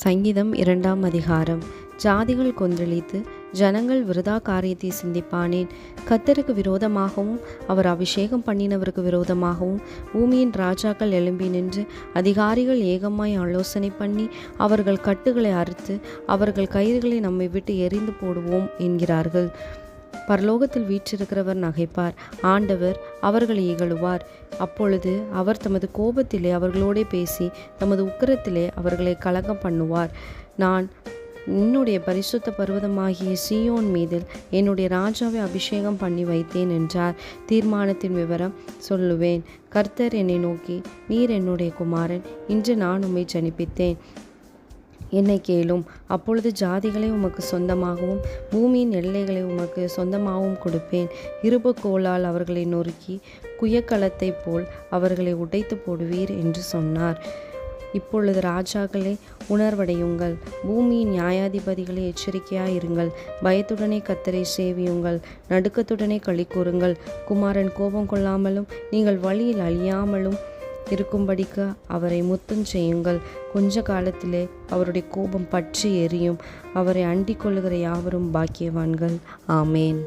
சங்கீதம் 2ஆம் அதிகாரம். ஜாதிகள் கொந்தளித்து ஜனங்கள் விருதா காரியத்தை சிந்திப்பானேன். கர்த்தருக்கு விரோதமாகவும் அவர் அபிஷேகம் பண்ணினவருக்கு விரோதமாகவும் பூமியின் ராஜாக்கள் எழும்பி நின்று அதிகாரிகள் ஏகமாய் ஆலோசனை பண்ணி அவர்கள் கட்டுகளை அறுத்து அவர்கள் கயிறுகளை நம்மை விட்டு எறிந்து போடுவோம் என்கிறார்கள். பரலோகத்தில் வீற்றிருக்கிறவர் நகைப்பார், ஆண்டவர் அவர்களை இகழுவார். அப்பொழுது அவர் தமது கோபத்திலே அவர்களோடே பேசி தமது உக்கிரத்திலே அவர்களை கலகம் பண்ணுவார். நான் என்னுடைய பரிசுத்த பர்வதமாகிய சீயோன் மீதில் என்னுடைய ராஜாவை அபிஷேகம் பண்ணி வைத்தேன் என்றார். தீர்மானத்தின் விவரம் சொல்லுவேன். கர்த்தர் என்னை நோக்கி, நீர் என்னுடைய குமாரன், இன்று நான் உம்மை ஜனிப்பித்தேன், என்னை கேளும். அப்பொழுது ஜாதிகளை உமக்கு சொந்தமாகவும் பூமியின் எல்லைகளை உமக்கு சொந்தமாகவும் கொடுப்பேன். இருபுக்கோலால் அவர்களை நொறுக்கி குயக்களத்தை போல் அவர்களை உடைத்து போடுவீர் என்று சொன்னார். இப்பொழுது ராஜாக்களே, உணர்வடையுங்கள். பூமியின் நியாயாதிபதிகளே, எச்சரிக்கையாயிருங்கள். பயத்துடனே கர்த்தரை சேவியுங்கள், நடுக்கத்துடனே களி கூறுங்கள். குமாரன் கோபம் கொள்ளாமலும் நீங்கள் வழியில் அழியாமலும் இருக்கும்படிக்கு அவரை முத்தம் செய்யுங்கள். கொஞ்ச காலத்திலே அவருடைய கோபம் பற்றி எரியும். அவரை அண்டிக் கொள்ளுகிற யாவரும் பாக்கியவான்கள். ஆமேன்.